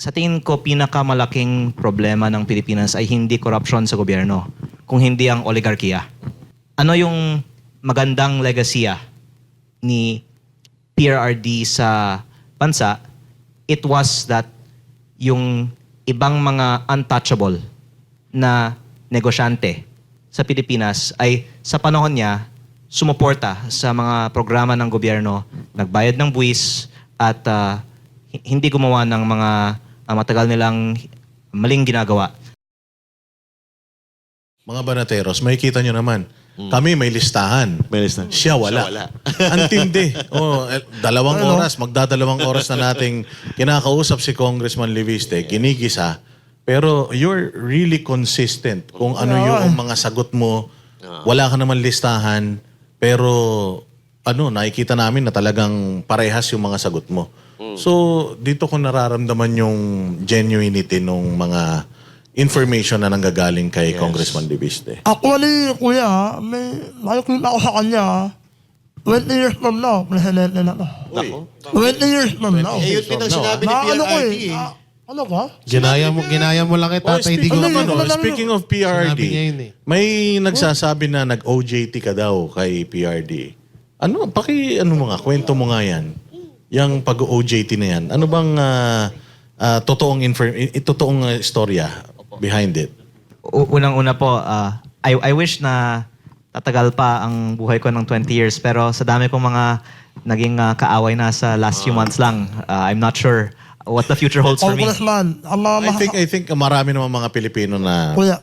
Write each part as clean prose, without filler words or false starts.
sa tingin ko, pinakamalaking problema ng Pilipinas ay hindi korupsyon sa gobyerno, kung hindi ang oligarkiya. Ano yung magandang legasiya ni PRRD sa bansa? It was that yung ibang mga untouchable na negosyante sa Pilipinas ay sa panahon niya sumuporta sa mga programa ng gobyerno, nagbayad ng buwis at hindi gumawa ng mga matagal nilang maling ginagawa. Mga banateros, makikita nyo naman, kami may listahan. May listahan. Siya wala. Siya wala. Antindi. Dalawang oras, magdadalawang oras na nating kinakausap si Congressman Leviste, kinigisa. Pero you're really consistent kung ano yung mga sagot mo. Wala ka naman listahan, pero nakikita namin na talagang parehas yung mga sagot mo. So, dito ko nararamdaman yung genuinity ng mga information na nanggagaling kay Congressman Leviste. Actually, kuya, may nakikita ko sa kanya, 20 years from now, presidente na to. Nako. 20 years from now. Eh, yun din ang sinabi ni Na ano ko PRRD eh, eh. ano ka? Ginaya mo lang kita, tatay, di ko Speaking of PRRD, Sinabi niya yun eh. may nagsasabi na nag-OJT ka daw kay PRRD. Ano mo nga, kwento mo nga yan. Yung pag-OJT na yan. Ano bang totoong istorya behind it? Unang-una po, I wish na tatagal pa ang buhay ko ng 20 years, pero sa dami kong mga naging kaaway na sa last few months lang, I'm not sure what the future holds for me. Congressman, ang mga I think marami naman mga Pilipino na kuya,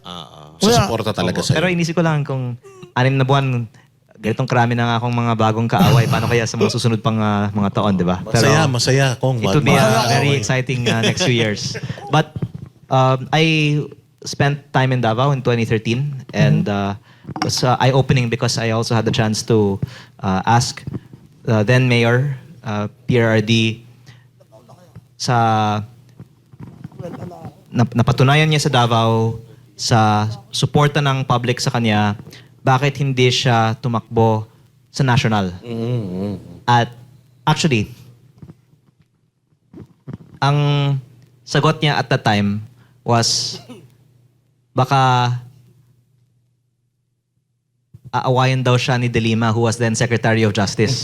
susuporta talaga sa'yo. Pero inisip ko lang kung 6 na buwan, ganitong karami na nga akong mga bagong kaaway. Paano kaya sa mga susunod pang mga taon, di ba? Masaya. Kung It will be very exciting next few years. But I spent time in Davao in 2013 and it was eye-opening because I also had the chance to ask then Mayor PRRD sa napatunayan niya sa Davao sa suporta ng public sa kanya, bakit hindi siya tumakbo sa national? At actually, ang sagot niya at that time was baka aawayan daw siya ni De Lima, who was then Secretary of Justice.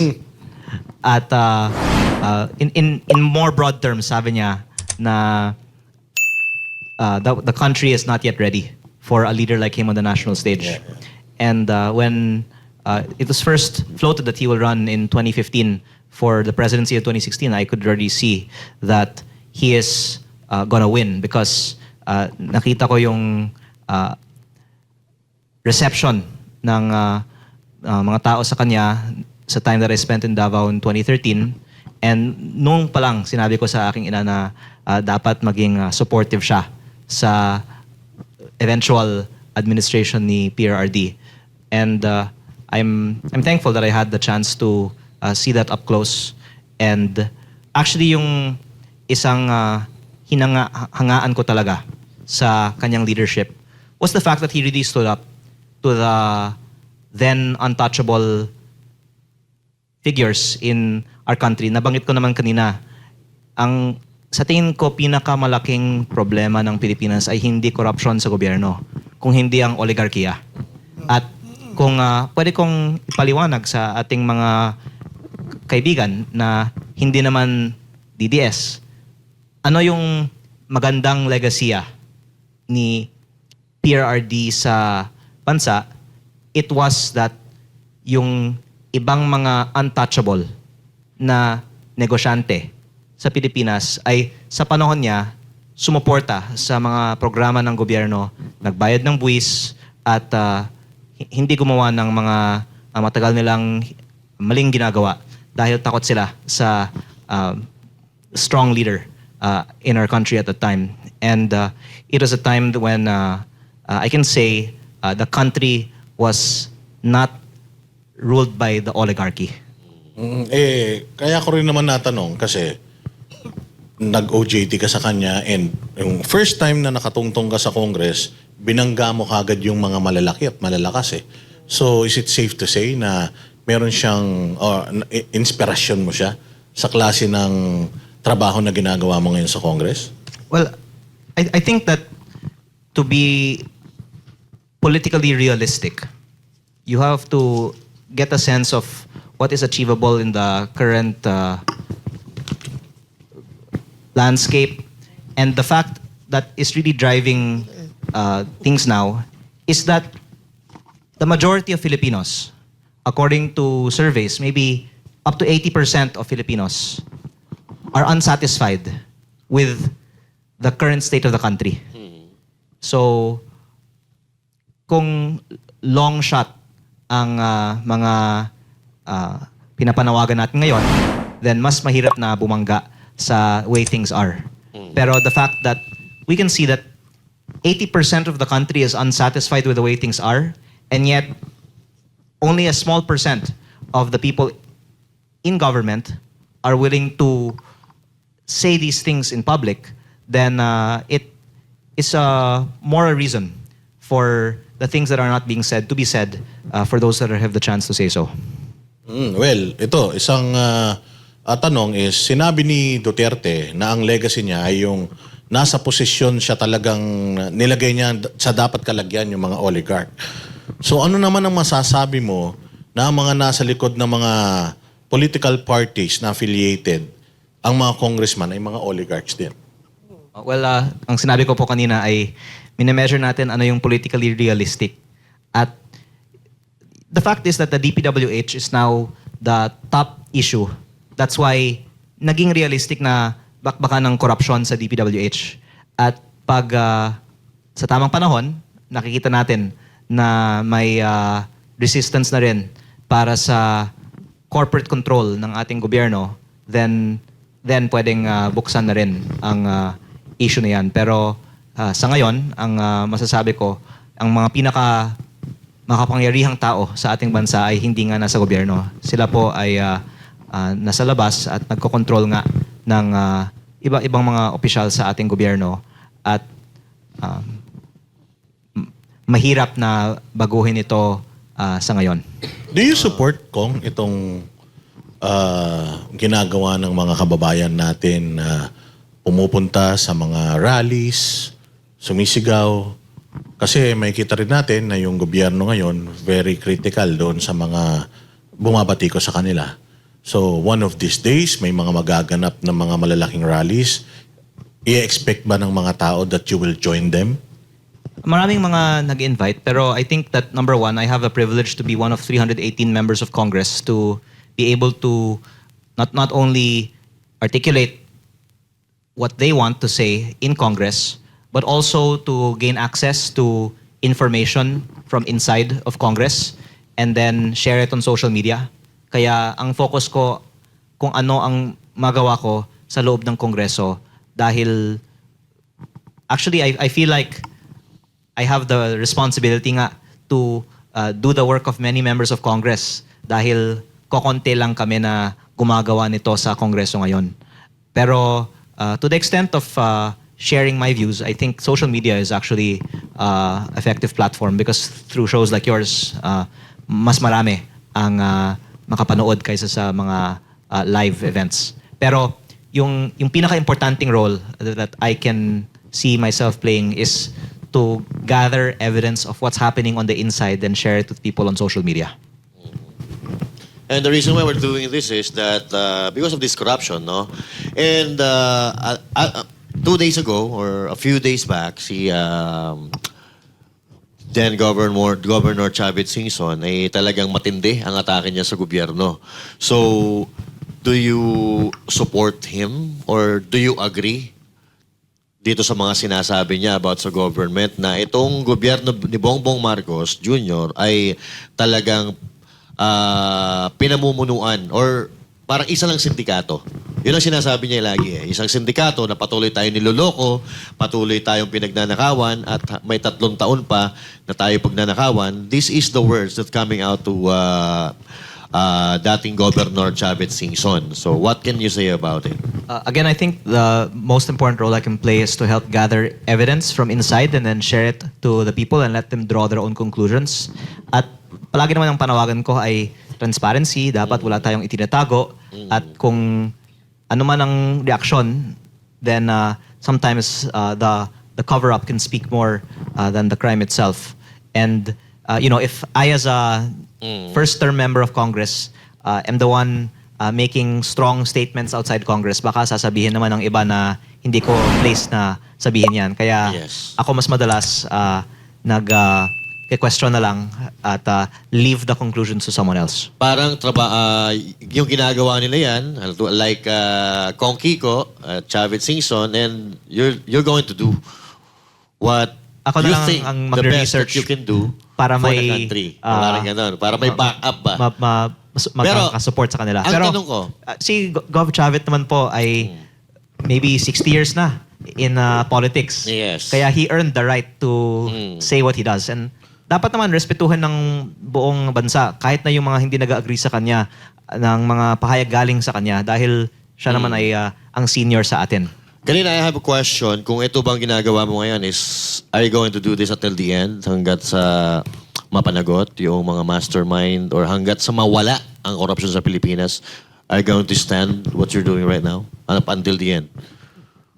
At in more broad terms, sabi niya na the country is not yet ready for a leader like him on the national stage. And when it was first floated that he will run in 2015 for the presidency of 2016, I could already see that he is gonna win because nakita ko yung reception ng mga tao sa kanya sa time that I spent in Davao in 2013. And noong pa lang, sinabi ko sa aking ina na dapat maging supportive siya sa eventual administration ni PRRD. And I'm thankful that I had the chance to see that up close. And actually yung isang hangaan ko talaga sa kanyang leadership was the fact that he really stood up to the then untouchable figures in our country. Nabanggit ko naman kanina, sa tingin ko pinakamalaking problema ng Pilipinas ay hindi korupsyon sa gobyerno, kung hindi ang oligarkiya. At kung pwede kong ipaliwanag sa ating mga kaibigan na hindi naman DDS, ano yung magandang legasiya ni PRRD sa bansa? It was that yung ibang mga untouchable na negosyante sa Pilipinas ay sa panahon niya sumuporta sa mga programa ng gobyerno, nagbayad ng buwis at hindi gumawa ng mga matagal nilang maling ginagawa dahil takot sila sa strong leader in our country at the time. And it was a time when I can say the country was not ruled by the oligarchy. Kaya ko rin naman natanong kasi nag-OJT ka sa kanya and yung first time na nakatungtong ka sa Congress, binangga mo kagad yung mga malalaki at malalakas eh. So is it safe to say na meron siyang inspirasyon mo siya sa klase ng trabaho na ginagawa mo ngayon sa Congress? Well, I think that to be politically realistic, you have to get a sense of what is achievable in the current landscape. And the fact that is really driving things now is that the majority of Filipinos, according to surveys, maybe up to 80% of Filipinos are unsatisfied with the current state of the country. So, kung long shot ang mga pinapanawagan natin ngayon, then mas mahirap na bumangga sa way things are. Pero the fact that we can see that 80% of the country is unsatisfied with the way things are, and yet only a small percent of the people in government are willing to say these things in public, then it is more a reason for the things that are not being said to be said for those that have the chance to say so. Well, ito, isang tanong is, sinabi ni Duterte na ang legacy niya ay yung nasa posisyon siya talagang nilagay niya sa dapat kalagyan yung mga oligarch. So ano naman ang masasabi mo na ang mga nasa likod ng mga political parties na affiliated, ang mga congressman ay mga oligarchs din? Well, ang sinabi ko po kanina ay minimeasure natin ano yung politically realistic. At the fact is that the DPWH is now the top issue. That's why naging realistic na bakbakan ng korupsyon sa DPWH. At pag sa tamang panahon, nakikita natin na may resistance na rin para sa corporate control ng ating gobyerno, then pwedeng buksan na rin ang issue na yan. Pero sa ngayon, ang masasabi ko, ang mga pinaka makapangyarihang tao sa ating bansa ay hindi nga nasa gobyerno. Sila po ay nasa labas at nagkokontrol nga ng iba-ibang mga opisyal sa ating gobyerno, at mahirap na baguhin ito sa ngayon. Do you support, Kong, itong ginagawa ng mga kababayan natin na pumupunta sa mga rallies, sumisigaw? Kasi may kita rin natin na yung gobyerno ngayon very critical doon sa mga bumabatiko sa kanila. So one of these days, may mga magaganap na mga malalaking rallies. I-expect ba ng mga tao that you will join them? Maraming mga nag-invite, pero I think that number one, I have the privilege to be one of 318 members of Congress to be able to not only articulate what they want to say in Congress, but also to gain access to information from inside of Congress and then share it on social media. Kaya ang focus ko kung ano ang magawa ko sa loob ng Kongreso, dahil actually I feel like I have the responsibility nga to do the work of many members of Congress, dahil kokonti lang kami na gumagawa nito sa Kongreso ngayon. Pero to the extent of sharing my views, I think social media is actually effective platform, because through shows like yours, mas marami ang makapanood kaysa sa mga live events. Pero yung pinaka-importanting role that I can see myself playing is to gather evidence of what's happening on the inside and share it with people on social media. And the reason why we're doing this is that because of this corruption, no? And 2 days ago, or a few days back, si then Governor Chavit Singson ay talagang matindi ang atake niya sa gobyerno. So, do you support him or do you agree dito sa mga sinasabi niya about sa government na itong gobyerno ni Bongbong Marcos Jr. ay talagang pinamumunuan or parang isa lang sindikato? Yun ang sinasabi niya lagi eh. Isang sindikato na patuloy tayong niloloko, patuloy tayong pinagnanakawan, at may 3 taon pa na tayo pagnanakawan. This is the words that coming out to dating Governor Chavit Singson. So what can you say about it? Again, I think the most important role I can play is to help gather evidence from inside and then share it to the people and let them draw their own conclusions. At palagi naman ang panawagan ko ay transparency. Dapat wala tayong itinatago. At kung ano man ang reaksyon, then sometimes the cover up can speak more than the crime itself. And if I as a first term member of Congress am the one making strong statements outside Congress, baka sasabihin naman ng iba na hindi ko place na sabihin yan. Kaya Yes. ako mas madalas question na lang at leave the conclusions to someone else. Parang yung ginagawa nila yan, like Kong Kiko, Chavit Singson, and you're going to do what Ako na you lang think ang the best that magre-research you can do para for the may, country. Parang ganun. Para may backup ba? Magkakasupport sa kanila. ang Pero tanong ko, si Gov Chavit naman po ay maybe 60 years na in politics. Yes. Kaya he earned the right to say what he does. And dapat naman respetuhan ng buong bansa kahit na yung mga hindi nag-agree sa kanya ng mga pahayag galing sa kanya dahil siya naman ay ang senior sa atin. kanina I have a question. Kung ito bang ginagawa mo ngayon is, are you going to do this until the end? Hanggat sa mapanagot yung mga mastermind or hanggat sa mawala ang korupsyon sa Pilipinas? Are you going to stand what you're doing right now up until the end?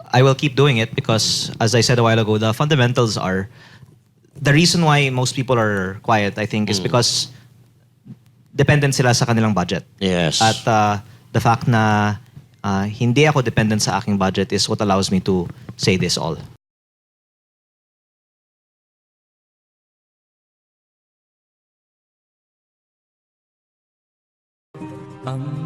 I will keep doing it because, as I said a while ago, the fundamentals are the reason why most people are quiet, I think, is because dependent sila sa kanilang budget. Yes. At the fact na hindi ako dependent sa aking budget is what allows me to say this all. Ang